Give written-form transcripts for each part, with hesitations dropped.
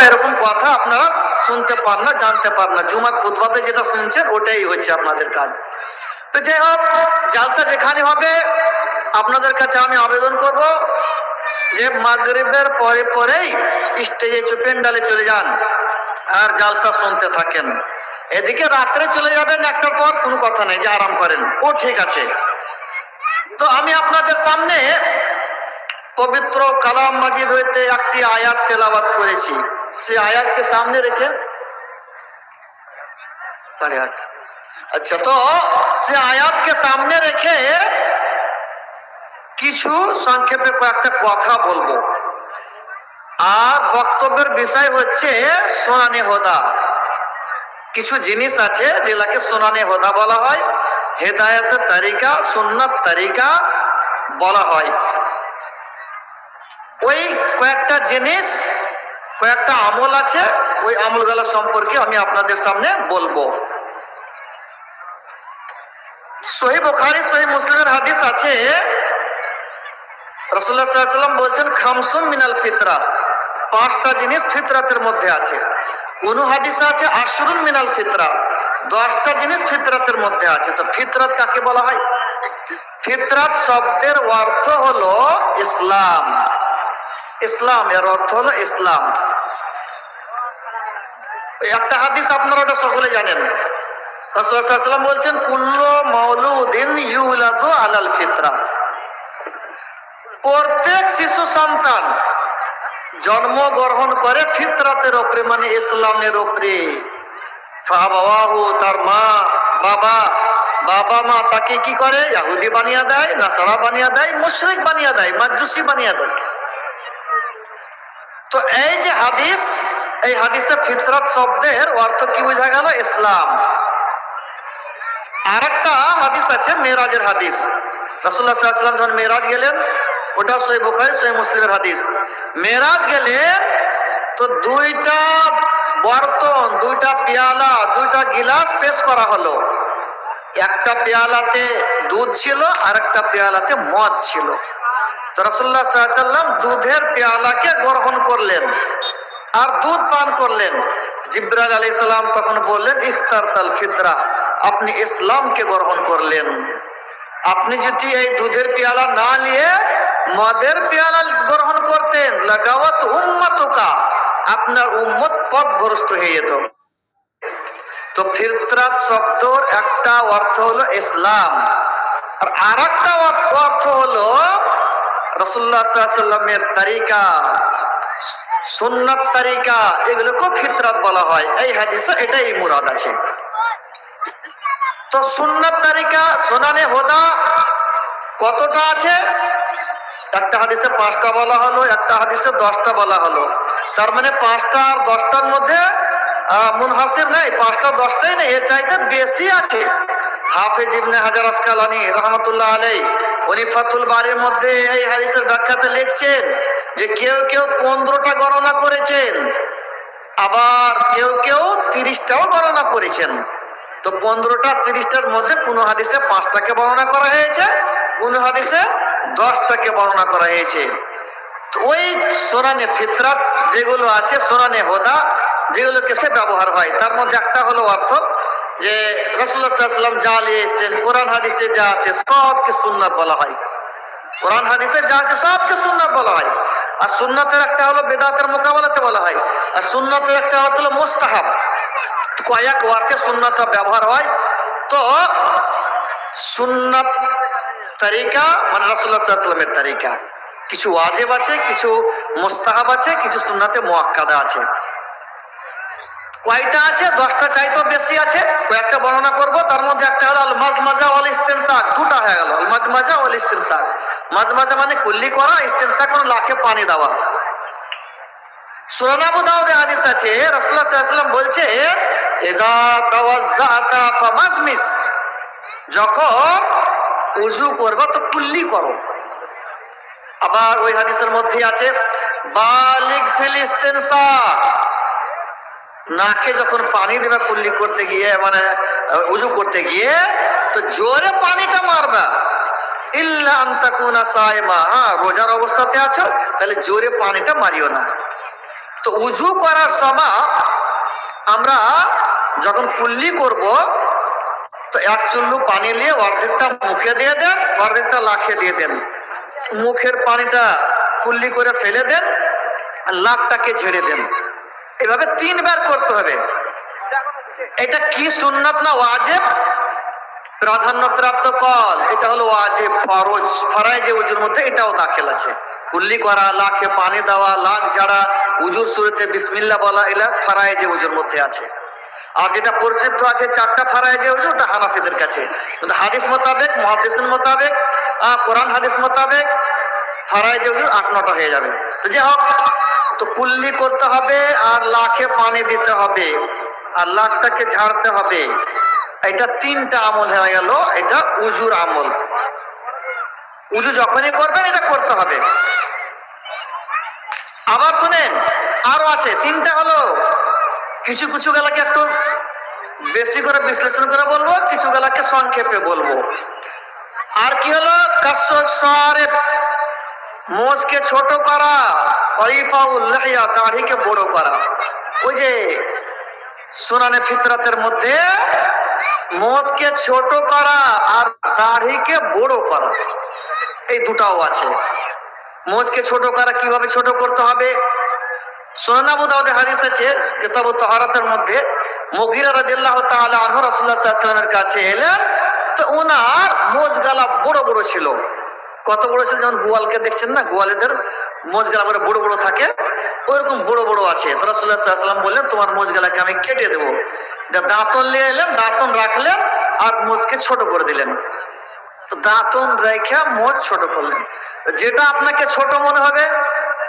এরকম কথা আপনারা শুনতে পান না, জানতে পান না। জুমার খুতবাতে যেটা শুনছেন ওটাই হচ্ছে আপনাদের কাজ। তো যাই হোক, জালসা যেখানে হবে আপনাদের কাছে আমি আবেদন করব যে মাগরিবের পরে পরেই স্টেজে প্যান্ডালে চলে যান আর জালসা শুনতে থাকেন। এদিকে রাত্রে চলে যাবেন একটার পর, কোনো কথা নেই, যে আরাম করেন, ও ঠিক আছে। তো আমি আপনাদের সামনে পবিত্র কালাম মাজিদ হইতে একটি আয়াত তেলাওয়াত করেছি। সে আয়াতকে সামনে রেখে 8:30। আচ্ছা, তো সে আয়াতকে সামনে রেখে কিছু সংক্ষেপে কয়েকটা কথা বলবো। আর বক্তব্যের বিষয় হচ্ছে সোনানে হোদা। কিছু জিনিস আছে যেগুলাকে সোনানে হোদা বলা হয়, হেদায়েতের তরিকা, সুন্নাত তরিকা বলা হয়। ওই কয়েকটা জিনিস, কয়েকটা আমল আছে, ওই আমলগুলো সম্পর্কে আমি আপনাদের সামনে বলবো। সহিহ বুখারী সহিহ মুসলিমের হাদিস আছে, রাসূলুল্লাহ সাল্লাল্লাহু আলাইহি ওয়াসাল্লাম বলছেন খামসুম মিনাল ফিতরা, 5টা জিনিস ফিতরাতের মধ্যে আছে। কোন হাদিসে আছে আশরুন মিনাল ফিতরা, 10টা জিনিস ফিতরাতের মধ্যে আছে। তো ফিতরাত কাকে বলা হয়? ফিতরাত শব্দের অর্থ হলো ইসলাম। ইসলাম এর অর্থ হলো ইসলাম। একটা হাদিস আপনারা ওটা সকলে জানেন, রাসূলুল্লাহ সাল্লাল্লাহু আলাইহি ওয়াসাল্লাম বলছেন কুল্লু মাউলুদিন ইউলাদু আলাল ফিতরা, প্রত্যেক শিশু সন্তান জন্মগ্রহণ করে ফিতরাতের উপরে, মানে ইসলামের উপরে। ফাবাওয়াহু, তার মা বাবা, বাবা মা তাকে কি করে? ইহুদি বানিয়ে দেয়, নাসারা বানিয়ে দেয়, মুশরিক বানিয়ে দেয়, মাজুসি বানিয়ে দেয়। তো এই যে হাদিস, এই হাদিসে ফিতরাত শব্দের অর্থ কি বোঝা গেল? ইসলাম। আর একটা হাদিস আছে মেরাজের হাদিস, রাসূলুল্লাহ সাল্লাল্লাহু আলাইহি ওয়াসাল্লাম যখন মেরাজ গেলেন, ওটা সহিহ বুখারী সহিহ মুসলিমের হাদিস। মেরাজ গেলেন তো 2টা বর্তন, 2টা পেয়ালা, 2টা গিলাস পেশ করা হলো। একটা পেয়ালাতে দুধ ছিল আর একটা পেয়ালাতে মদ ছিল। তো রাসূলুল্লাহ সাল্লাল্লাহু আলাইহি ওয়াসাল্লাম দুধের পেয়ালাকে গ্রহণ করলেন আর দুধ পান করলেন। জিবরাইল আলাইহিস সালাম তখন বললেন ইখতারতাল ফিতরা, আপনি ইসলামকে গ্রহণ করলেন। আপনি যদি এই দুধের পেয়ালা না নিয়ে মদের পেয়ালা গ্রহণ করতেন, লাগাওয়াত উম্মাতুকা, আপনার উম্মত পথভ্রষ্ট হয়ে যেত। তো ফিতরাত শব্দর একটা অর্থ হলো ইসলাম, আর আরেকটা অর্থ হলো রাসূলুল্লাহ সাল্লাল্লাহু আলাইহি ওয়াসাল্লামের তরিকা, সুন্নাত তরিকা, এগুলোকে ফিতরাত বলা হয়। এই হাদিসে এটাই মুরাদ আছে। তো সুন্নাত তরিকা, সুনানে হুদা কতটা আছে? একটা হাদিসে 5টা বলা হলো, একটা হাদিসে 10টা বলা হলো। তার মানে 5টা আর 10টার মধ্যে মুনহাসির নেই, 5টা 10টাই নেই, এর চাইতে বেশি আছে। হাফেজ ইবনে হাজার আসকালানী রাহমাতুল্লাহ আলাইহি উনি ফাতুল বারির মধ্যে এই হাদিসের ব্যাখ্যাতে লিখছেন যে কেউ কেউ 15টা গণনা করেছেন, আবার কেউ কেউ 30টাও গণনা করেছেন। তো 15টা 30টার মধ্যে কোন হাদিসে 5টাকে বর্ণনা করা হয়েছে, কোন হাদিসে 10টাকে বর্ণনা করা হয়েছে। তো ওই সোনানে ফিতরাত যেগুলো আছে, সোনানে হুদা যেগুলোকে ব্যবহার হয়, তার মধ্যে একটা হলো অর্থ যে রাসূলুল্লাহ সাল্লাল্লাহু আলাইহি ওয়াসাল্লাম যা লিখেছেন, কোরআন হাদিসে যা আছে সবকে সুন্নাত বলা হয়। কোরআন হাদিসে যা আছে সবকে সুন্নাত বলা হয়। আর সুন্নাতের একটা হলো বেদাতের মোকাবেলাতে বলা হয়, আর সুন্নাতের একটা অর্থ হলো মুস্তাহাব। কয়েক ওয়ার্ডে সুন্নাতটা ব্যবহার হয়। তো সুন্নাত তরিকা মানে রাসূলুল্লাহ সাল্লাল্লাহু আলাইহি ওয়াসাল্লামের তরিকা। কিছু ওয়াজিব আছে, কিছু মুস্তাহাব আছে, কিছু সুন্নাতে মুআক্কাদা আছে। কয়টা আছে? 10টা চাইতেও বেশি আছে। কয়েকটা বর্ণনা করব। তার মধ্যে একটা হলো আল মাজমাজা ওয়াল ইস্তিনসাক, 2টা হয়ে গেল। আল মাজমাজা ওয়াল ইস্তিনসাক, মাজমাজা মানে কুল্লি করা, ইস্তিনসাক মানে নাকে পানি দেওয়া। সুনান আবু দাউদে হাদিস আছে, রাসূলুল্লাহ সাল্লাল্লাহু আলাইহি ওয়াসাল্লাম বলছে ইজা তাওয়াজ্জাতা ফামাজমিস, যখন উযু করবে তো কুল্লি করো। আবার ওই হাদিসের মধ্যে আছে বালিগ ফিল ইস্তিনসাক, নাকে যখন পানি দেবে কুল্লি করতে গিয়ে, মানে উযু করতে গিয়ে, তো জোরে পানিটা মারবা। ইল্লা আন তাকুনা সাইমা, রোজার অবস্থাতে আছো তাহলে জোরে পানিটা মারিও না। তো উজু করার সময় আমরা যখন কুল্লি করব তো এক চুল্লু পানি নিয়ে অর্ধেকটা মুখে দিয়ে দেন, অর্ধেকটা লাখে দিয়ে দেন। মুখের পানিটা কুল্লি করে ফেলে দেন, আর লাখটাকে ঝেড়ে দেন। এভাবে 3 বার করতে হবে। এটা কি সুন্নাত না ওয়াজিব? প্রাধান্য প্রাপ্ত কল, এটা হলো ওয়াজিব, ফরজ, ফরাইজে উজুর মধ্যে এটাও দাখিল আছে। কুল্লি করা, লাখে পানি দেওয়া, লাখ ঝাড়া, উজুর শুরুতে বিসমিল্লাহ বলা, এলা ফরাইজে উজুর মধ্যে আছে। আর যেটা প্রসিদ্ধ আছে 4টা ফরাইজে উজু, ওটা হানাফিদের কাছে। কিন্তু হাদিস মোতাবেক, মুহাদ্দিসিন মোতাবেক, কোরআন হাদিস মোতাবেক ফরাইজে উজু 8-9টা হয়ে যাবে। তো যে হোক, তো কুল্লি করতে হবে, আর লাখে পানি দিতে হবে, আর লাখটাকে ঝাড়তে হবে। এটা 3টা আমল হয়ে গেল, এটা উজুর আমল। উজু যখনই করবেন এটা করতে হবে। আবার শুনেন, আরো আছে 3টা হলো। কিছু কিছু গেলাকে একটু বেশি করে বিশ্লেষণ করে বলবো, কিছু গেলাকে সংক্ষেপে বলবো। আর কি হলো? কাসসারে, মোজকে ছোট করা, ওয়াইফাউল লিহিয়া, দাড়িকে বড় করা। ওই যে সুনানে ফিতরাতের মধ্যে মোজকে ছোট করা আর দাড়িকে বড় করা, এই দুটাও আছে। মোজকে ছোট করা কিভাবে ছোট করতে হবে? সুনান আবু দাউদে হাদিস আছে কিতাবুত তাহারাতের মধ্যে, মুগীরা রাদিয়াল্লাহু তাআলা আনহু রাসূলুল্লাহ সাল্লাল্লাহু আলাইহি ওয়াসাল্লামের কাছে এলেন। তো ওনার মোজ গালা বড় বড় ছিল। কত বড় ছিল? যেমন গোয়ালকে দেখছেন না, গোয়ালেদের মোজ গালা বড় বড় থাকে, ওইরকম বড় বড় আছে। তো রাসূলুল্লাহ সাল্লাল্লাহু আলাইহি ওয়াসাল্লাম বললেন, তোমার মোজ গালাকে আমি কেটে দেবো। দাঁতন নিয়ে এলেন, দাঁতন রাখলেন, আর মোজকে ছোট করে দিলেন। তো দাঁতন রেখে মোজ ছোট করলেন। যেটা আপনাকে ছোট মনে হবে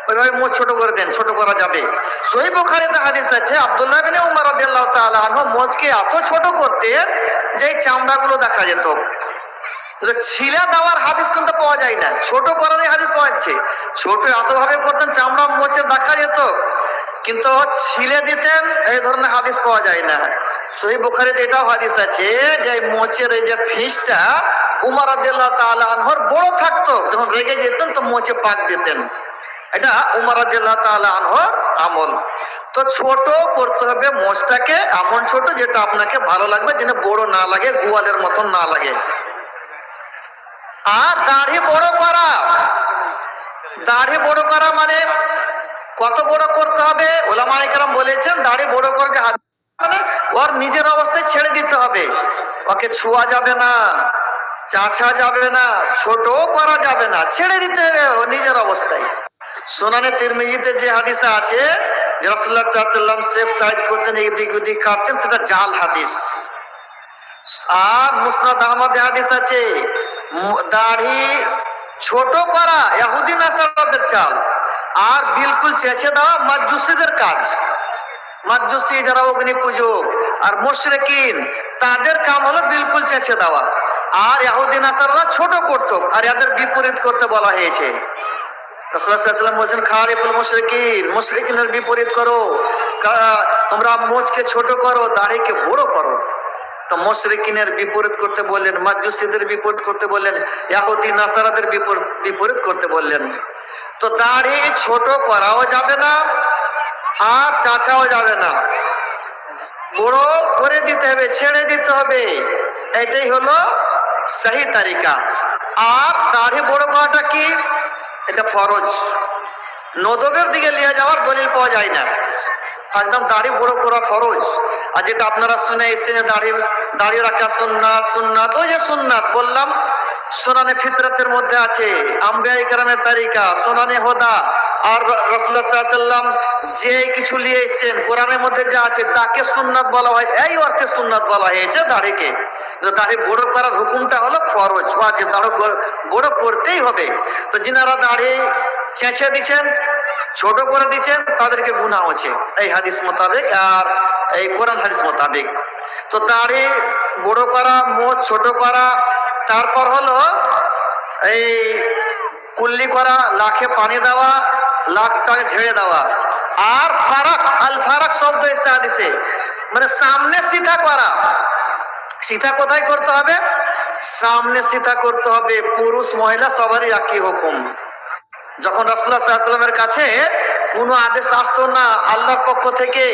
ওইভাবে মোজ ছোট করে দেন, ছোট করা যাবে। সহিহ বুখারীতে হাদিস আছে, আব্দুল্লাহ ইবনে উমর রাদিয়াল্লাহু তাআলা আনহু মোজকে এত ছোট করতেন যে এই চামড়াগুলো দেখা যেত। ছিলা দেওয়ার হাদিস কিন্তু পাওয়া যায় না, ছোট করারই হাদিস পাওয়া যাচ্ছে। ছোট এতভাবে করতেন চামড়া মোচে দেখা যেত, কিন্তু ছিলে দিতেন এই ধরনের হাদিস পাওয়া যায় না। সহিহ বুখারীতে এটাও হাদিস আছে যে মোচের এই যে ফিসটা উমর রাদিয়াল্লাহু তাআলা আনহুর বড় থাকতো, যখন রেগে যেতেন তো মোচে পাক দিতেন। এটা উমর রাদিয়াল্লাহু তাআলা আনহুর আমল। তো ছোট করতে হবে মোচটাকে, এমন ছোট যেটা আপনাকে ভালো লাগবে, যেন বড় না লাগে, গোয়ালের মতন না লাগে। আর দাড়ি বড় করা, দাড়ি বড় করা মানে কত বড় করতে হবে? ওলামায়ে কেরাম বলেছেন, দাড়ি বড় করে যে হাত মানে ওর নিজের অবস্থায় ছেড়ে দিতে হবে, ওকে ছোঁয়া যাবে না, চাছা যাবে না, ছোট করা যাবে না, ছেড়ে দিতে হবে ও নিজের অবস্থায়। সুনানে তিরমিজিতে যে হাদিসে আছে যে রাসূলুল্লাহ সাল্লাল্লাহু আলাইহি ওয়াসাল্লাম সেফ সাইজ করতেন, এদিক ওদিক কাটতেন, সেটা জাল হাদিস। আর মুসনাদ আহমদে হাদিস আছে দাড়ি ছোট করা ইহুদি নাসারাদের চাল, আর বিলকুল চেঁচে দেওয়া মাজুসীদের কাজ। মাজুসী যারা অগ্নি পূজক আর মুশরিকিন, তাদের কাম হলো বিলকুল চেঁচে দেওয়া। আর ইহুদি নাসারারা ছোট করতো, আর এদের বিপরীত করতে বলা হয়েছে। রাসূলুল্লাহ সাল্লাল্লাহু আলাইহি ওয়াসাল্লাম বলেছেন, খালিফুল মুশরিকিন, মুশরিকিনের বিপরীত করো, তোমরা মোচকে ছোট করো, দাড়িকে বড় করো। তো মুশরিকিনের বিপরীত করতে বললেন, মাজুসীদের বিপরীত করতে বললেন, ইহুদি নাসারাদের বিপরীত করতে বললেন। তো দাড়ি ছোট করাও যাবে না, আর চাচাও যাবে না, বড় করে দিতে হবে, ছেড়ে দিতে হবে। এটাই হলো সহি তারিকা। আর দাড়ি বড় করাটা কি? এটা ফরজ, নদবের দিকে নিয়ে যাওয়ার দলিল পাওয়া যায় না। একদম দাড়ি বড় করা ফরজ। আর যেটা আপনারা শুনে এসেছেন দাড়ি রাখা সুন্নাত, সুন্নাত ওই যে সুন্নাত বললাম, সুনানে ফিতরাতের মধ্যে আছে, আম্বিয়ায়ে কেরামের তারিকা, সুনানে হুদা। আর রাসূলুল্লাহ সাল্লাল্লাহু আলাইহি ওয়াসাল্লাম যে কিছু নিয়ে এসেছেন কোরআনের মধ্যে যা আছে তাকে সুন্নাত বলা হয়, এই অর্থে সুন্নাত বলা হয়েছে দাড়িকে। দাড়ি বড় করার হুকুমটা হলো ফরজ, ওয়াজিব, দাড়ি বড় করতেই হবে। তো যিনারা দাড়ি চেঁচে দিচ্ছেন, ছোট করে দিচ্ছেন, তাদেরকে গুনাহ হচ্ছে এই হাদিস মোতাবেক আর এই কোরআন হাদিস মোতাবেক। তো দাড়ি বড় করা, মোচ ছোট করা, তারপর হলো এই কুল্লি করা, লাখে পানি দেওয়া, লাখটাকে ঝেড়ে দেওয়া। আর ফারাক, আল ফারাক শব্দ এসে হাদিসে, মানে সামনে সিধা করা। সিধা কোথায় করতে হবে? সামনে সিধা করতে হবে। পুরুষ মহিলা সবারই একই হুকুম। যখন রাসূলুল্লাহ সাল্লাল্লাহু আলাইহি ওয়াসাল্লামের কাছে কোনো আদেশ আসতো না আল্লাহর পক্ষ থেকে,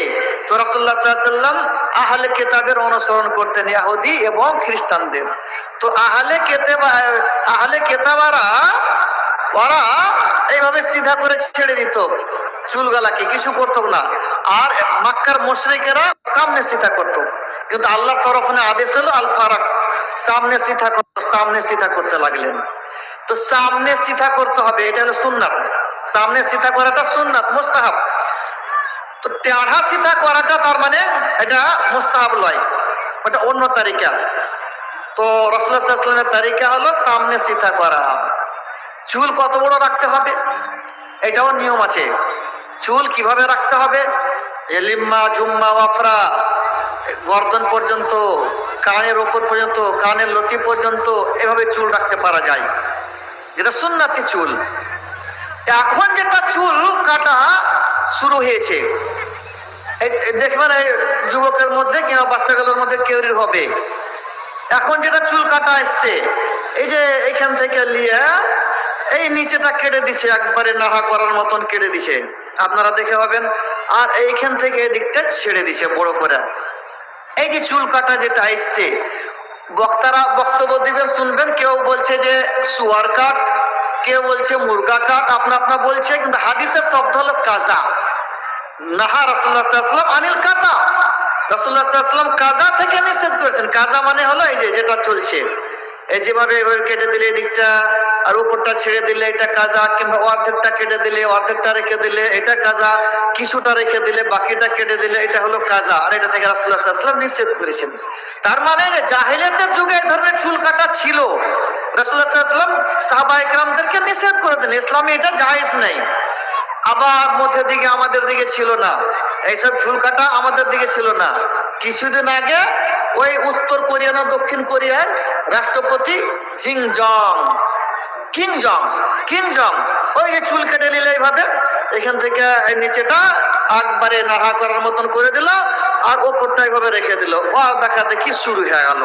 তো রাসূলুল্লাহ সাল্লাল্লাহু আলাইহি ওয়াসাল্লাম আহলে কিতাবের অনুসরণ করতেন, ইহুদি এবং খ্রিস্টানদের। তো আহলে কেতাবারা ওরা এইভাবে সিধা করে ছেড়ে দিত চুলগালাকে, কিছু করতো না। আর মক্কার মুশরিকেরা সামনে সিধা করতো, কিন্তু আল্লাহর তরফে আদেশ হলো আল ফারাক, সামনে সিধা করতো, সামনে সিধা করতে লাগলেন। তো সামনে সিধা করতে হবে, এটা হলো সুন্নাত। সামনে সিধা করাটা সুন্নাত, মুস্তাহাব। তো টেढ़ा সিধা করাটা তার মানে এটা মুস্তাহাব নয়, ওটা অন্য তারিকা। তো রাসূলুল্লাহ সাল্লাল্লাহু আলাইহি ওয়াসাল্লামের তারিকা হলো সামনে সিধা করা। চুল কত বড় রাখতে হবে এটাও নিয়ম আছে। চুল কিভাবে রাখতে হবে, লিম্মা জুম্মা ওয়াফরা, গর্দন পর্যন্ত, কানের ওপর পর্যন্ত, কানের লতি পর্যন্ত এভাবে চুল রাখতে পারা যায়, যেটা সুন্নাতি চুল। এখন যেটা চুল কাটা শুরু হয়েছে, দেখবেন এই যুবকের মধ্যে কিংবা বাচ্চাগুলোর মধ্যে কেউরির হবে, এখন যেটা চুল কাটা এসছে, এই যে এইখান থেকে নিয়ে এই নিচেটা কেটে দিছে, একবারে নাড়া করার মতন কেটে দিছে, আপনারা দেখে হবেন। আর এইখান থেকে এদিকটা ছেড়ে দিছে বড় করে। এই যে চুল কাটা যেটা এসছে, বক্তারা বক্তব্য দিবেন, শুনবেন, কেউ বলছে যে সুয়ার কাট, কেউ বলছে মুরগা কাট, আপনা আপনা বলছে, কিন্তু হাদিসের শব্দ হলো কাজা। নাহা রাসূলুল্লাহ সাল্লাল্লাহু আলাইহি ওয়াসাল্লাম আনিল কাজা, রাসূলুল্লাহ সাল্লাল্লাহু আলাইহি ওয়াসাল্লাম কাজা থেকে নিষেধ করেছেন। কাজা মানে হলো এই যে যেটা চলছে, এই যেভাবে এভাবে কেটে দিলে এদিকটা, আর উপরটা ছেড়ে দিলে এটা কাজা, কিংবা অর্ধেকটা কেটে দিলে অর্ধেকটা রেখে দিলে এটা কাজা, কিছুটা রেখে দিলে বাকিটা কেটে দিলে এটা হলো কাজা। আর এটা থেকে রাসূলুল্লাহ সাল্লাল্লাহু আলাইহি ওয়াসাল্লাম নিষেধ করেছেন। তার মানে যে জাহেলিয়াতের যুগে এই ধরনের চুল কাটা ছিল, রাসূলুল্লাহ সাল্লাল্লাহু আলাইহি ওয়াসাল্লাম সাহাবায়ে কেরামদেরকে নিষেধ করে দেন, ইসলামে এটা জায়েজ নাই। আবার মধ্যের দিকে আমাদের দিকে ছিল না, এইসব চুল কাটা আমাদের দিকে ছিল না। কিছুদিন আগে ওই উত্তর কোরিয়া না দক্ষিণ কোরিয়ার রাষ্ট্রপতি কিং জং ওই যে চুল কেটে নিলে এইভাবে এখান থেকে নিচেটা একবারে নাড়া করার মতন করে দিল, আর ওপরটা এইভাবে রেখে দিল। আর দেখা দেখি শুরু হয়ে গেল,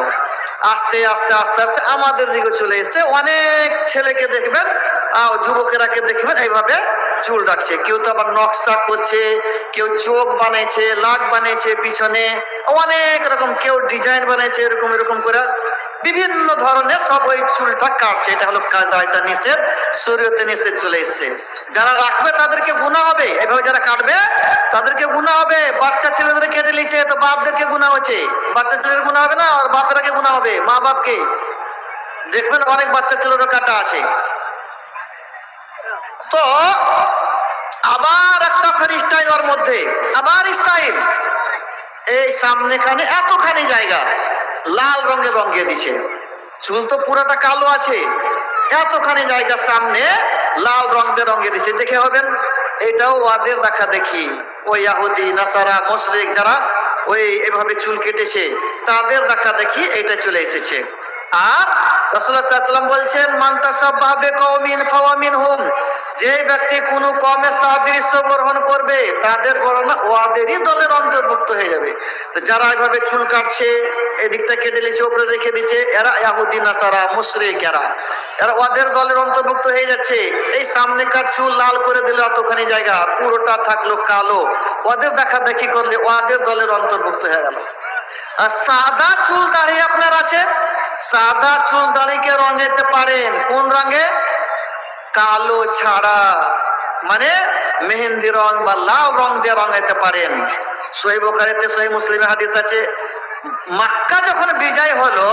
আস্তে আস্তে আস্তে আস্তে আমাদের দিকে চলে এসেছে। অনেক ছেলেকে দেখবেন, যুবকেরাকে দেখবেন এইভাবে চুল রাখছে। কেউ তো আবার নকশা করছে, কেউ চোখ বানাইছে, লাক বানাইছে পিছনে, অনেক রকম, কেউ ডিজাইন বানাইছে, এরকম এরকম করে বিভিন্ন ধরনের সব ওই চুলটা কাটছে। এটা হলো কাজা, এটা নিষেধ, শরীয়তে নিষেধ চলে এসছে। যারা রাখবে তাদেরকে গুনাহ হবে, এভাবে যারা কাটবে তাদেরকে গুনাহ হবে। বাচ্চা ছেলেদের কেটে নিয়েছে তো বাপদেরকে গুনাহ হচ্ছে, বাচ্চা ছেলের গুনাহ হবে না, আর বাপেরাকে গুনাহ হবে, মা বাপকে। দেখবেন অনেক বাচ্চা ছেলেরও কাটা আছে। তো আবার একটা ফের স্টাইল, ওর মধ্যে আবার স্টাইল, এই সামনেখানে এতখানি জায়গা লাল রঙের রঙিয়ে দিছে। চুল তো পুরাটা কালো আছে, এতখানি জায়গা সামনে লাল রং দিয়ে রঙিয়ে দিছে। দেখে হবেন এটাও ওয়াদের দেখা দেখি, ওই ইহুদি নাসারা মুশরিক যারা ওই এভাবে চুল কেটেছে তাদের দেখা দেখি এটা চলে এসেছে। আর রাসূলুল্লাহ সাল্লাল্লাহু আলাইহি ওয়াসাল্লাম বলছেন, মান তাসাব্বাহা বিকওমিন ফাওয়া মিনহুম, যে ব্যক্তি কোনো কওমের সাদৃশ্য গ্রহণ করবে তাদের গণনা ওয়াদেরই দলের অন্তর্ভুক্ত হয়ে যাবে। তো যারা এইভাবে চুল কাটছে, এদিকটা কেটে দিচ্ছে, উপরে রেখে দিচ্ছে, এরা ইহুদি নাসারা মুশরিক, এরা ওদের দলের অন্তর্ভুক্ত হয়ে যাচ্ছে। এই সামনেকার চুল লাল করে দিলে অতখানি জায়গা, পুরোটা থাকলো কালো, ওদের দেখা দেখি করলে ওদের দলের অন্তর্ভুক্ত হয়ে গেল। আর সাদা চুল দাড়ি আপনার আছে, সাদা চুল দাড়িকে রঙেতে পারেন, কোন রঙে? কালো ছাড়া, মানে মেহেন্দি রং বা লাল রং দিয়ে রঙাইতে পারেন। সহিহ বুখারীতে সহিহ মুসলিমে হাদিস আছে, মক্কা যখন বিজয় হলো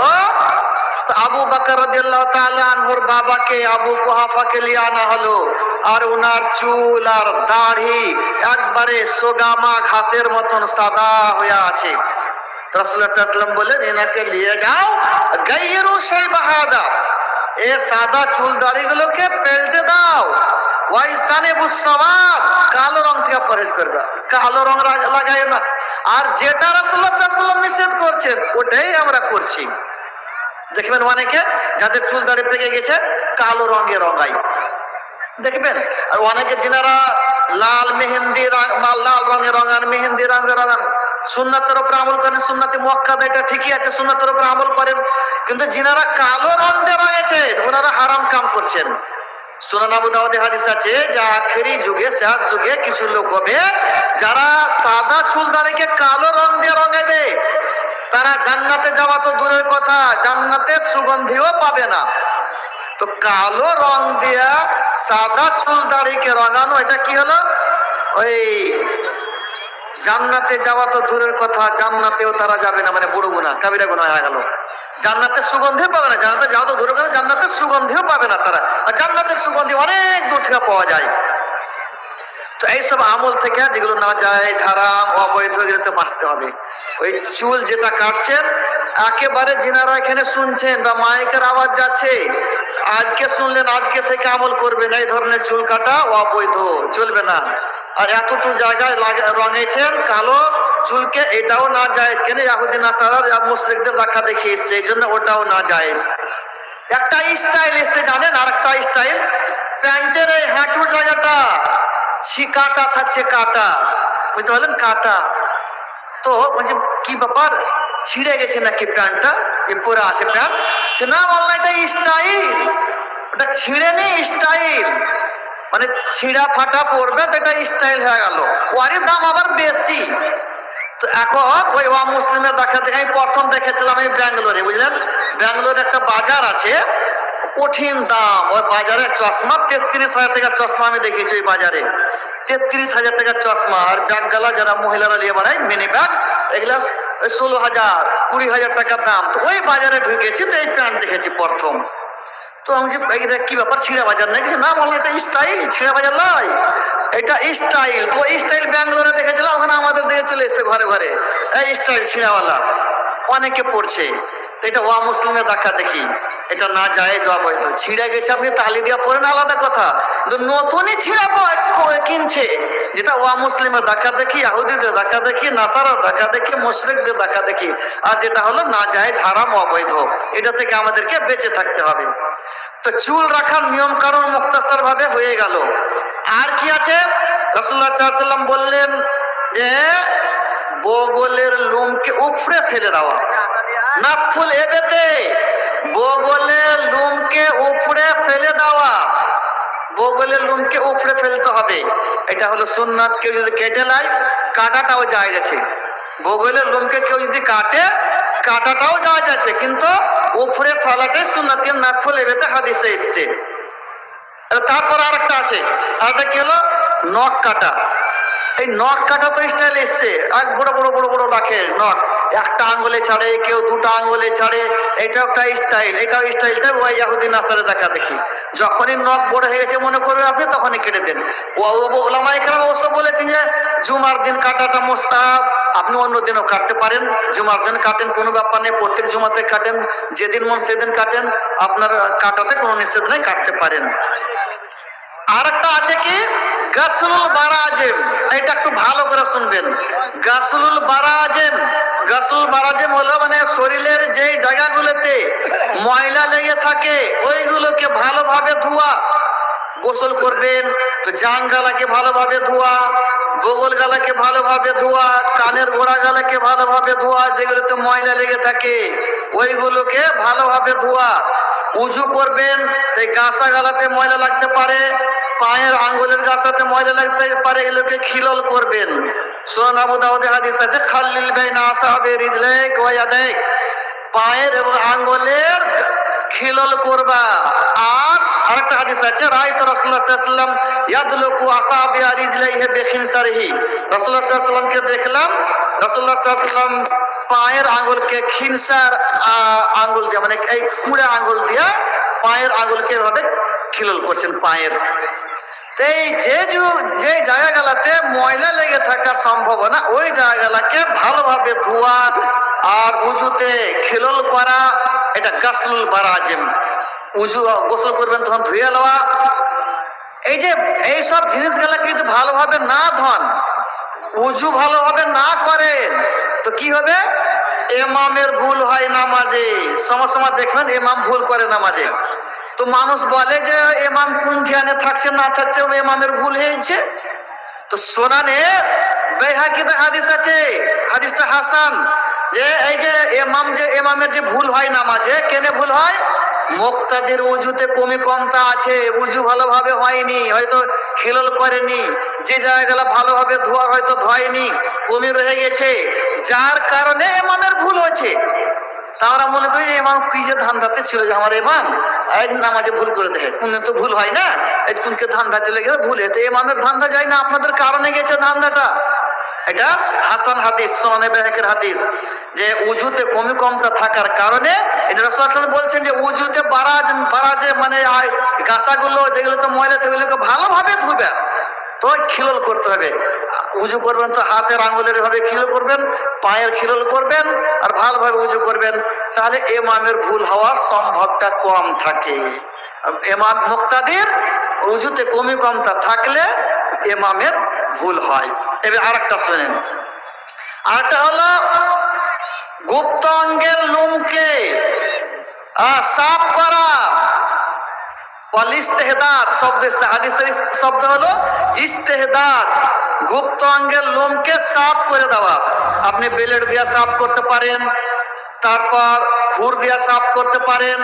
তো আবু বকর রাদিয়াল্লাহু তাআলা আনহুর বাবাকে আবু কুহাফাকে নিয়ে আনা হলো, আর উনার চুল আর দাড়ি একবারে সোগামা ঘাসের মতন সাদা হয়ে আছে। রাসূলুল্লাহ সাল্লাল্লাহু আলাইহি ওয়াসাল্লাম বলেন, এনাকে নিয়ে যাও, গায়রু শাইবাহাদা, এর সাদা চুল দাড়িগুলোকে পেল্টে দাও, ওয়াইস্তানে বুসসাওয়াদ, কালো রং থেকে পরহেজ করবে, কালো রং লাগাই না। আর যেটা রাসূলুল্লাহ সাল্লাল্লাহু আলাইহি ওয়াসাল্লাম নিষেধ করছেন ওটাই আমরা করছি। দেখবেন অনেকে যাদের চুল দাড়ি পেকে গেছে কালো রঙে রঙাই, দেখবেন। আর অনেকে যিনারা লাল মেহেন্দি লাল রঙে রঙান, মেহেন্দি রঙে রঙান, সুন্নাতের উপর আমল করেন, সুন্নাতে মুআক্কাদা, এটা ঠিকই আছে, সুন্নাতের উপর আমল করেন, কিন্তু যিনারা কালো রং দিয়ে রঙেছেন ওনারা হারাম কাম করছেন। সুনান আবু দাউদে হাদিস আছে যে আখেরি যুগে, শেষ যুগে কিছু লোক হবে যারা সাদা চুল দাড়িকে কালো রং দিয়ে রঙাবে। তারা জান্নাতে যাওয়া তো দূরের কথা, জান্নাতে সুগন্ধিও পাবে না। তো কালো রং দিয়া সাদা চুল দাড়িকে রঙানো, এটা কি হলো? ওই জান্নাতে যাওয়া তো দূরের কথা, জান্নাতেও তারা যাবে না, মানে বড় গুনাহ, কাবিরা গুনাহ হয়ে গেল। জান্নাতের সুগন্ধিও পাবে না, জান্নাতে যাওয়া তো দূরের কথা, জান্নাতের সুগন্ধিও পাবে না তারা। আর জান্নাতের সুগন্ধি অনেক দূর থেকে পাওয়া যায়। তো এইসব আমল থেকে যেগুলো না যায়, হারাম, অবৈধ, এগুলোতে বাঁচতে হবে। ওই চুল যেটা কাটছেন, একেবারে যিনারা এখানে শুনছেন বা মাইকের আওয়াজ যাচ্ছে, আজকে শুনলেন, আজকে থেকে আমল করবেন, এই ধরনের চুল কাটা অবৈধ, চলবে না। আর এতটুকু জায়গায় রঙেছেন কালো চুলকে, এটাও না যায়। কেন? ইয়াহুদি নাসারা মুশরিকদের দেখা দেখে এসছে, এই জন্য ওটাও না যায়। একটা স্টাইল এসছে জানেন, আর একটা স্টাইল, প্যান্টের এই হাঁটুর জায়গাটা কাটা থাকছে, কাটা, বুঝতে পারলেন? কাটা। তো বলছে কি ব্যাপার, ছিঁড়ে গেছে নাকি প্যান্টটা, যে পরে আছে প্যান্ট? সে না, বললাম এটা স্টাইল, ওটা ছিঁড়ে নি, স্টাইল। মানে ছিঁড়া ফাটা পড়বে তো এটা স্টাইল হয়ে গেল, ওরই দাম আবার বেশি। তো এখন ওই মুসলিমের দেখা দেখে আমি প্রথম দেখেছিলাম এই ব্যাঙ্গালোরে, বুঝলেন? ব্যাঙ্গালোরে একটা বাজার আছে, কঠিন দাম ওই বাজারে চশমা, 33,000 টাকার চশমা আমি দেখেছি ওই বাজারে, 33,000 টাকার চশমা। আর ব্যাগ গালা যারা মহিলারা নিয়ে বেড়ায়, মিনি ব্যাগ, এগুলা 16,000 20,000 টাকার দাম। তো ওই বাজারে ঢুকেছি, তো এই প্যান্ট দেখেছি প্রথম। তো আমি যে এটা কি ব্যাপার, ছিঁড়া বাজার নাকি? না, বললাম এটা স্টাইল, ছিঁড়া বাজার নয়, এটা স্টাইল। তো এই স্টাইল ব্যাঙ্গালোরে দেখেছিলাম, ওখানে আমাদের দিয়ে চলে এসছে ঘরে ঘরে, এই স্টাইল ছিঁড়াওয়ালা অনেকে পড়ছে। তো এটা মুসলিমের দেখা দেখি, এটা না যায়, অবৈধ। ছিঁড়ে গেছে আপনি তালি দিয়া পড়েন, আলাদা কথা, কিন্তু নতুনই ছিঁড়া কিনছে, যেটা মুসলিমের দেখা দেখি, ইহুদিদের দেখা দেখি, নাসারার দেখা দেখি, মুশরিকদের দেখা দেখি। আর যেটা হলো না যায়, হারাম, অবৈধ, এটা থেকে আমাদেরকে বেঁচে থাকতে হবে। তো চুল রাখার নিয়ম কারণ মুখতাসার ভাবে হয়ে গেল। আর কি আছে? রাসূলুল্লাহ সাল্লাল্লাহু আলাইহি ওয়াসাল্লাম বললেন যে বগলের লোমকে উপড়ে ফেলে দেওয়া, নাতফুল এবেতে, বগলের লোমকে উপড়ে ফেলে দেওয়া, বগলের লোমকে উপড়ে ফেলতে হবে। এটা হলো সুন্নাত। কেউ যদি কেটে নেয়, কাটাটাও জায়েজ আছে। বগলের লোমকে কেউ যদি কাটে, কাটাটাও জায়েজ আছে, কিন্তু উপড়ে ফেলাটাই সুন্নাত, কেন? নাতফুল এবেতে হাদিসে এসছে। তারপর আরেকটা আছে, আরেকটা কি হলো? নখ কাটা। এই নখ কাটা তো স্টাইল এসছে, এক বড় বড় বড় বড় রাখে নখ, একটা আঙ্গুলে ছাড়ে, কেউ দুটো আঙ্গুলে ছাড়ে, এটাও একটা স্টাইল। এটাও স্টাইলটা ওই ইহুদি নাসারে দেখা দেখি। যখনই নখ বড় হয়ে গেছে মনে করবেন আপনি, তখনই কেটে দেন। ওলামায়ে কেরাম অবশ্য বলেছেন যে জুমার দিন কাটাটা মুস্তাহাব, আপনি অন্য দিনও কাটতে পারেন। জুমার দিন কাটেন, কোনো ব্যাপার নেই, প্রত্যেক জুমাতে কাটেন, যেদিন মন সেদিন কাটেন, আপনার কাটাতে কোনো নিষেধ নেই, কাটতে পারেন। আর একটা আছে কি, গাসলুল বারাজিম। এটা একটু ভালো করে শুনবেন, গাসলুল বারাজিম। গাসলুল বারাজিম হলো মানে শরীরের যেই জায়গাগুলোতে ময়লা লেগে থাকে ওইগুলোকে ভালোভাবে ধোয়া। গোসল করবেন তো জান গালাকে ভালোভাবে ধোয়া, বগল গালাকে ভালোভাবে ধোয়া, কানের গোড়া গালাকে ভালোভাবে ধোয়া, যেগুলোতে ময়লা লেগে থাকে ওইগুলোকে ভালোভাবে ধোয়া। উজু করবেন, তাই গাছা গালাতে ময়লা লাগতে পারে, পায়ের আঙ্গুলের গাছাতে ময়লা লাগতে পারে, এগুলোকে খিলল করবেন। সুনান আবু দাউদে হাদিস আছে, খাল্লিল বাইনা আসাবে রিজলাইক ওয়া ইয়াদাইক, পায়ের এবং আঙ্গুলের খিলল করবা। আর আরেকটা হাদিস আছে, রাআইতু রাসূলুল্লাহ সাল্লাল্লাহু আলাইহি ওয়াসাল্লাম ইয়াদলুকু আসাবিয়া রিজলাইহি বিখিনসারিহি, রাসূলুল্লাহ সাল্লাল্লাহু আলাইহি ওয়াসাল্লামকে দেখলাম, রাসূলুল্লাহ সাল্লাল্লাহু আলাইহি ওয়াসাল্লাম পায়ের আঙ্গুলকে খিনসার আঙ্গুল দিয়ে, মানে এই কুড়া আঙ্গুল দিয়ে পায়ের আঙ্গুলকে এভাবে খিলল করছেন পায়ের। এই যে জায়গাগুলোতে ময়লা লেগে থাকার সম্ভাবনা, ওই জায়গাগুলোকে ভালোভাবে ধোয়া আর উজুতে খিলল করা, এটা গাসলুল বারাজিম। উজু গোসল করবেন তখন ধুয়ে লওয়া। এই যে এইসব জিনিসগুলা কিন্তু ভালোভাবে না ধন, উজু ভালোভাবে না করেন, তো কি হবে? ইমামের ভুল হয় নামাজে। সময় দেখবেন ইমাম ভুল করে নামাজে, তো মানুষ বলে যে ইমাম কোন ধ্যানে থাকছে না থাকছে, ইমামের ভুল হয়েছে। তো সুনানে বাইহাকিতে হাদিস আছে, হাদিসটা হাসান, যে এই যে ইমামের যে ভুল হয় নামাজে, কেনে ভুল হয়? মুক্তাদির উজুতে কমি কমতা আছে, উজু ভালোভাবে হয়নি, হয়তো খিলল করেনি, যে জায়গাগুলো ভালোভাবে ধোয়ার হয়তো ধোয়নি, কমি রয়ে গেছে, যার কারণে ইমামের ভুল হয়েছে। তারা মনে করি ইমাম কি যে ধান্দাতে ছিল, যে আমার ইমাম এক নামাজে ভুল করে দেয়, কোন তো ভুল হয় না, এই কোনকে ধান্দা চলে গেছে ভুল হতে, ইমামের ধান্দা যায় না, আপনাদের কারণে গেছে ধান্দাটা। এটা হাসান হাদিস, সুনানে বাইহাকির হাদিস, যে উজুতে কমি কমতা থাকার কারণে রাসূলুল্লাহ সাল্লাল্লাহু আলাইহি ওয়াসাল্লাম বলছেন যে উজুতে বারাজে মানে গাছাগুলো যেগুলো তো ময়লা সেগুলোকে ভালোভাবে ধুবে, তো খিলল করতে হবে। উজু করবেন তো হাতের আঙুলের ভাবে খিলল করবেন, পায়ের খিলল করবেন, আর ভালোভাবে উজু করবেন, তাহলে ইমামের ভুল হওয়ার সম্ভবটা কম থাকে। ইমাম মুক্তাদির উজুতে কমি কমতা থাকলে ইমামের ভুল হয়। এবার আরেকটা শোনেন, আরেকটা হলো গুপ্ত অঙ্গের লোমকে সাফ করা। ইস্তেহদাদ শব্দ, হাদিসের শব্দ হলো ইস্তেহদাদ, গুপ্ত অঙ্গের লোমকে সাফ করে দেওয়া। আপনি ব্লেড দিয়ে সাফ করতে পারেন, তারপর খুর দিয়ে সাফ করতে পারেন,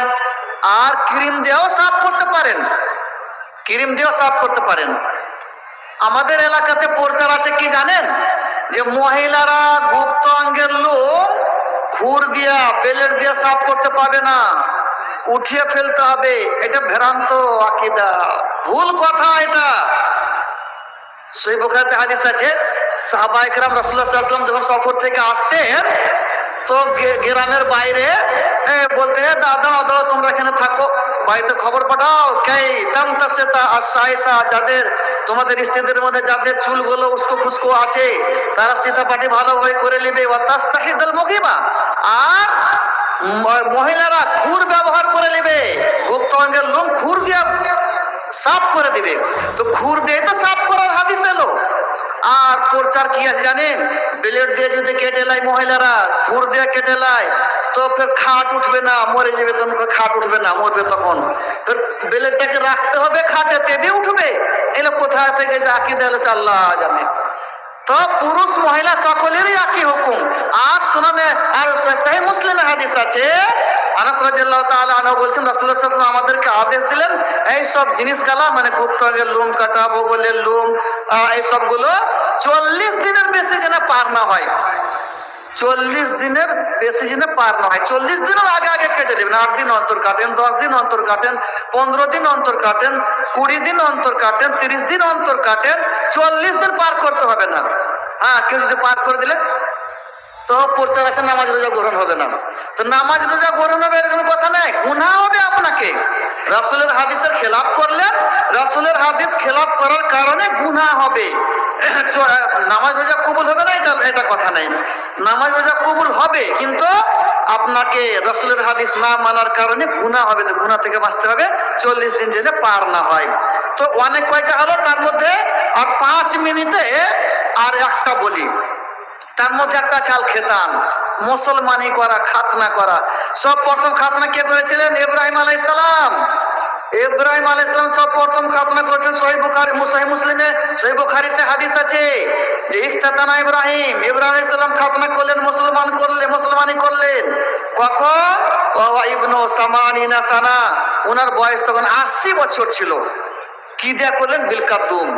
আর ক্রিম দিয়েও সাফ করতে পারেন, ক্রিম দিয়েও সাফ করতে পারেন। আমাদের এলাকাতে প্রচার আছে কি জানেন, যে মহিলারা গুপ্ত অঙ্গের লোম খুর দিয়া ব্লেড দিয়ে সাফ করতে পারবে না, উঠিয়ে ফেলতে হবে। এটা ভ্রান্ত আকীদা, ভুল কথা। এটা সহিহ বুখারীতে হাদিস আছে, সাহাবায়ে কেরাম রাসূলুল্লাহ সাল্লাল্লাহু আলাইহি ওয়াসাল্লাম যখন সফর থেকে আসতেন, তো গ্রামের বাইরে বলতে, দাদা দাদা তোমরা এখানে থাকো, বাড়িতে খবর পাঠাও, কে তামতাসিতা আশাইসা, যাদের তোমাদের স্ত্রীদের মধ্যে যাদের চুলগুলো উস্কো খুস্কো আছে, তারা সিতাপাটি ভালোভাবে করে নেবে। ওয়া তাস্তাহিদাল মুগিবা, আর মহিলারা খুর ব্যবহার করে নেবে, গুপ্ত অঙ্গের লোম খুর দিয়ে সাফ করে দিবে। তো খুর দিয়ে তো সাফ করার হাদিস এলো। আর প্রচার কি আছে জানেন, ব্লেড দিয়ে যদি কেটে লাই মহিলারা, খুর দিয়ে কেটে লাই, তো ফের খাট উঠবে না, মরে যাবে, তখন খাট উঠবে না, মরবে তখন, ফের ব্লেডটাকে রাখতে হবে খাটে, তেবে উঠবে। এগুলো কোথায় থেকে যে আকীদা এলো আল্লাহ জানে। তো পুরুষ মহিলা সকলেরই একই হুকুম। আর সুনানে আর সহিহ মুসলিমে হাদিস আছে, আনাস রাদিয়াল্লাহু তাআলা আনহু বলছেন রাসূলুল্লাহ সাল্লাল্লাহু আলাইহি ওয়াসাল্লাম আমাদেরকে আদেশ দিলেন, এই সব জিনিসগুলা মানে গুপ্ত অঙ্গের লোম কাটা, বগলের লোম, এই সবগুলো 40 দিনের বেশি যেন পার না হয়, 40 দিনের বেশি যেন পার না হয়। 40 দিনের আগে আগে কেটে দেবেন। 8 দিন অন্তর কাটেন, 10 দিন অন্তর কাটেন, 15 দিন অন্তর কাটেন, 20 দিন অন্তর কাটেন, 30 দিন অন্তর কাটেন, 40 দিন পার করতে হবে না। হ্যাঁ, কেউ যদি পার করে দিলে তো প্রচার আছে নামাজ রোজা গ্রহণ হবে না। তো নামাজ রোজা গ্রহণ হবে এরকম কথা নাই, গুনাহ হবে আপনাকে। রাসূলের হাদিসের খেলাফ করলেন, রাসূলের হাদিস খেলাফ করার কারণে গুনাহ হবে। নামাজ রোজা কবুল হবে না এটা কথা নাই, নামাজ রোজা কবুল হবে, কিন্তু আপনাকে রাসূলের হাদিস না মানার কারণে গুনাহ হবে। তো গুনাহ থেকে বাঁচতে হবে, 40 দিন যেন পার না হয়। তো অনেক কয়টা হলো, তার মধ্যে আর 5 মিনিটে আর একটা বলি। তার মধ্যে একটা চাল খেতান, মুসলমানি করা, খাতনা করা। সব প্রথম খাতনা কে করেছিলেন? ইব্রাহিম আলাইহিস সালাম। ইব্রাহিম আলাইহিস সালাম সব প্রথম খাতনা করেছেন। সহিহ বুখারী, সহিহ মুসলিমে, সহিহ বুখারীতে হাদিস আছে যে ইফতাতানা ইব্রাহিম, ইব্রাহিম আলাইহিস সালাম খাতনা করলেন, মুসলমানি করলেন। কখন? ওয়া ইবনু সামানিনা সানা, ওনার বয়স তখন 80 বছর ছিল। কি দেয়া করলেন? বিল কাদ্দুম।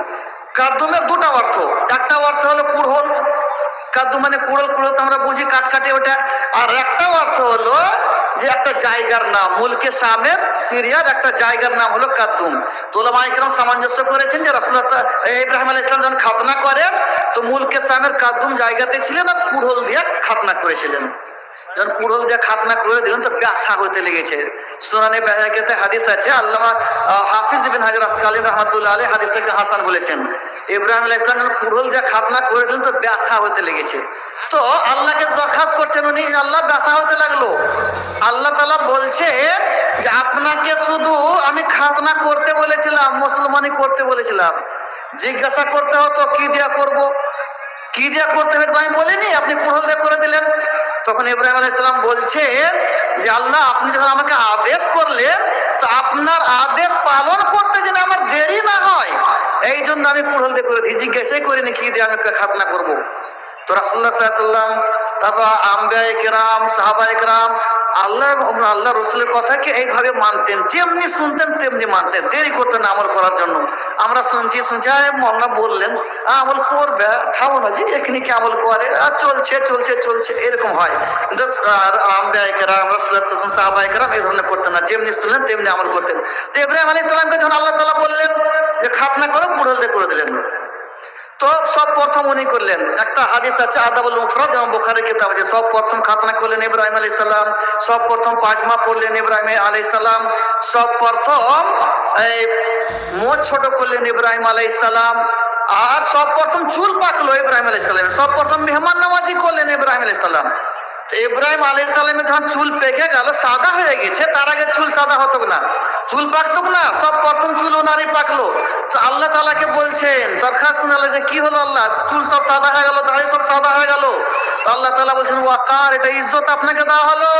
কাদ্দুমের দুটা অর্থ, একটা অর্থ হলো কুড়হল, কাদ্দু মানে কুড়ল, কুড়ল তো আমরা বুঝি কাটকাটে ওটা। আর একটা অর্থ হলো যে একটা জায়গার নাম, মুলকে শামের সিরিয়ার একটা জায়গার নাম হলো কাদ্দুম। তো উলামায়ে কেরাম সামঞ্জস্য করেছেন যে রাসূলুল্লাহ ইব্রাহিম আলাইহিস সালাম যখন খাতনা করেন, তো মুলকে শামের কাদ্দুম জায়গাতে ছিলেন, আর কুড়হল দিয়ে খাতনা করেছিলেন। যখন কুড়হল দিয়ে খাতনা করে দিলেন, তো ব্যথা হতে লেগেছে। সুনানে বাইহাকিতে হাদিস আছে, আল্লামা হাফিজ ইবনে হাজার আসকালানী রাহমাতুল্লাহ আলাইহি হাদিসটাকে হাসান বলেছেন। ইব্রাহিম আলাইহিস সালাম যখন কুড়হল দিয়ে খাতনা করে দিলেন, তো ব্যথা হতে লেগেছে। তো আল্লাহকে দরখাস্ত করছেন উনি, আল্লাহ ব্যথা হতে লাগলো। আল্লাহ তাআলা বলছে যে আপনাকে শুধু আমি খাতনা করতে বলেছিলাম, মুসলমানি করতে বলেছিলাম। জিজ্ঞাসা করতে হতো কি দিয়া করব, কি দিয়া করতে হবে, আমি বলিনি, আপনি কুড়হল দিয়ে করে দিলেন। তখন ইব্রাহিম আলাইহিস সালাম বলছে যে আল্লাহ, আপনি যখন আমাকে আদেশ করলেন, তো আপনার আদেশ পালন করতে যেন আমার দেরি না হয়, এই জন্য আমি কুড়হল দিয়ে করে দিই, জিজ্ঞাসাই করিনি কি দিয়ে আমি খাতনা করব। তো রাসূলুল্লাহ সাল্লাল্লাহু আলাইহি ওয়াসাল্লাম, তারপর আম্বিয়ায়ে কেরাম, সাহাবায়ে কেরাম আল্লাহ রসুলের কথাকে এইভাবে মানতেন, যেমনি শুনতেন তেমনি মানতেন, দেরি করতেন আমল করার জন্য। আমরা শুনছি আমরা বললেন আমল করবে, থামো না জি এখানে কি আমল করে, আর চলছে চলছে চলছে এরকম হয়। কিন্তু সাহাবায়ে-কেরাম এই ধরনের করতেন না, যেমনি শুনলেন তেমনি আমল করতেন। তো ইব্রাহিম আলাইহিস সালামকে যখন আল্লাহ তাআলা বললেন যে খাতনা করো, পুরোহিতদের করে দিলেন। তো সব প্রথম উনি করলেন। একটা হাদিস আছে আদাবুল মুফরাদ এবং বুখারীর কিতাব আছে, সব প্রথম খাতনা করলেন ইব্রাহিম আলাইহিস সালাম, সব প্রথম পাজমা পড়লেন ইব্রাহিম আলাইহিস সালাম, সব প্রথম এই মোচ ছোট করলেন ইব্রাহিম আলাইহিস সালাম, আর সব প্রথম চুল পাকলো ইব্রাহিম আলাইহিস সালাম, সব প্রথম মেহমান নামাজি করলেন ইব্রাহিম আলাইহিস সালাম। ইব্রাহিম আলাইহিস সালামের যখন চুল পেকে গেল, সাদা হয়ে গেছে, তার আগে চুল সাদা হতো না, চুল পাকতো না, সব প্রথম চুল ওনারই পাকলো। তো আল্লাহ তাআলাকে বলছেন, দরখাস্ত করলেন যে কি হলো আল্লাহ, চুল সব সাদা হয়ে গেল, দাড়ি সব সাদা হয়ে গেল। তো আল্লাহ তাআলা বলছেন ওয়াকার, এটা ইজ্জত আপনাকে দেওয়া হলো।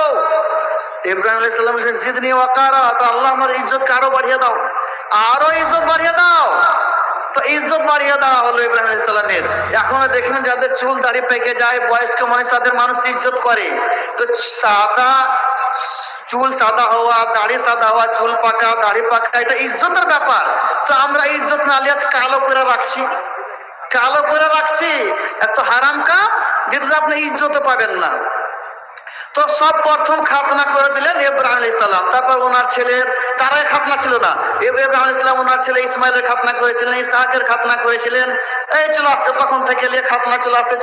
ইব্রাহিম আলাইহিস সালাম বলছেন জিদনি ওয়াকারা, তো আল্লাহ আমার ইজ্জত আরো বাড়িয়ে দাও, আরো ইজ্জত বাড়িয়ে দাও। তো ইজ্জত বাড়িয়ে দেওয়া হলো ইব্রাহিম আলাইহিস সালামের। এখনো দেখবেন যাদের চুল দাড়ি পেকে যায়, বয়স্ক মানুষ, তাদের মানুষ ইজ্জত করে। তো সাদা চুল সাদা হওয়া, দাড়ি সাদা হওয়া, চুল পাকা, দাড়ি পাকা, এটা ইজ্জতের ব্যাপার। তো আমরা ইজ্জত না লিয়ে কালো করে রাখছি, কালো করে রাখছি, এত হারাম কাম, যেটা আপনি ইজ্জত পাবেন না। তো সব প্রথম খাতনা করে দিলেন ইব্রাহিম আলাইহিস সালাম। তারপর ওনার ছেলের, তারাই খাতনা ছিল না, ইব্রাহিম আলাইহিস সালাম ওনার ছেলে ইসমাইলের খাতনা করেছিলেন, ইসহাকের খাতনা করেছিলেন, এই চলে আসছে, তখন থেকে নিয়ে খাতনা চলে আসছে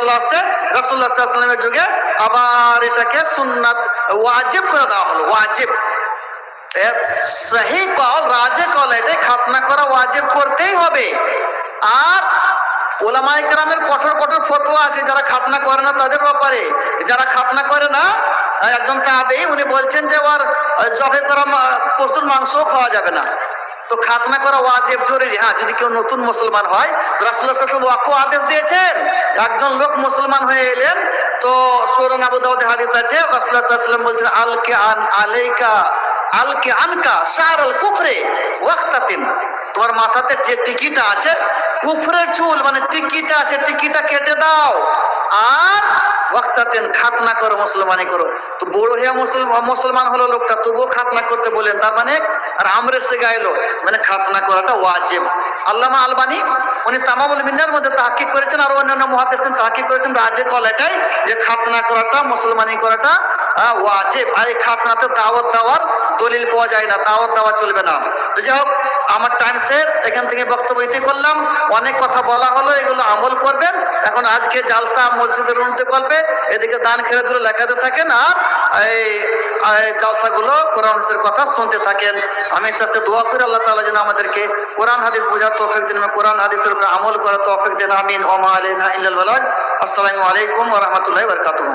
রাসূলুল্লাহ সাল্লাল্লাহু আলাইহি ওয়াসাল্লামের যুগে আবার এটাকে সুন্নাত ওয়াজিব করে দেওয়া হলো। ওয়াজিব এর সহি কল, রাজে কল, এটাই খাতনা করা ওয়াজিব, করতেই হবে। আর ওলামায়ে কেরামের কঠোর কঠোর ফতোয়া আছে যারা খাতনা করে না তাদের ব্যাপারে। যারা খাতনা করে না, একজন তাবেঈ উনি বলছেন যে ওর জবে করা পশুর মাংসও খাওয়া যাবে না। তো খাতনা করা ওয়াজিব, জরুরি। হ্যাঁ, যদি কেউ নতুন মুসলমান হয়, তো রাসূলুল্লাহ সাল্লাল্লাহু আলাইহি ওয়াসাল্লাম ওয়াক্য আদেশ দিয়েছেন। একজন লোক মুসলমান হয়ে এলেন, তো সুনান আবু দাউদে হাদিস আছে, রাসূলুল্লাহ সাল্লাল্লাহু আলাইহি ওয়াসাল্লাম বলছেন আলকি আন আলাইকা আলকি আনকা শারুল কুফরে ওয়াক্তাতিন, তোমার মাথাতে যে টিকিটা আছে কুফরের চুল, মানে টিকিটা আছে, টিকিটা কেটে দাও, আর ওয়াক্তাতেন খাতনা করো, মুসলমানি করো। তো বড় হইয়া মুসলমান হলো লোকটা, তবুও খাতনা করতে বলেন, তার মানে আর আমরে সে গাইলো, মানে খাতনা করাটা ওয়াজিব। আল্লামা আলবানী উনি তামামুল মিন্নার মধ্যে তাহকিক করেছেন, আর অন্যান্য মুহাদ্দিসিন তাহকিক করেছেন, রাজে কল এটাই যে খাতনা করাটা, মুসলমানি করাটা ওয়াজিব। আর এই খাতনাতে দাওয়াত দেওয়ার দলিল পাওয়া যায় না, দাওয়াত দেওয়া চলবে না। তো যাই হোক, আমার টাইম শেষ, এখান থেকে বক্তব্য ইতি করলাম। অনেক কথা বলা হলো, এগুলো আমল করবেন। এখন আজকে জালসা মসজিদের উন্নতি করবে, এদিকে দান খেলে দূরে লেখাতে থাকেন, আর এই জালসাগুলো কোরআন হাদিসের কথা শুনতে থাকেন। আমি শেষে দোয়া করি আল্লাহ তাআলা যেন আমাদেরকে কোরআন হাদিস বোঝার তৌফিক দেন, কোরআন হাদিসের উপরে আমল করার তৌফিক দেন। আমিন। ওয়া মা আলাইনা ইল্লাল বালাগ। আসসালামু আলাইকুম ওয়া রাহমাতুল্লাহি ওয়া বারাকাতুহু।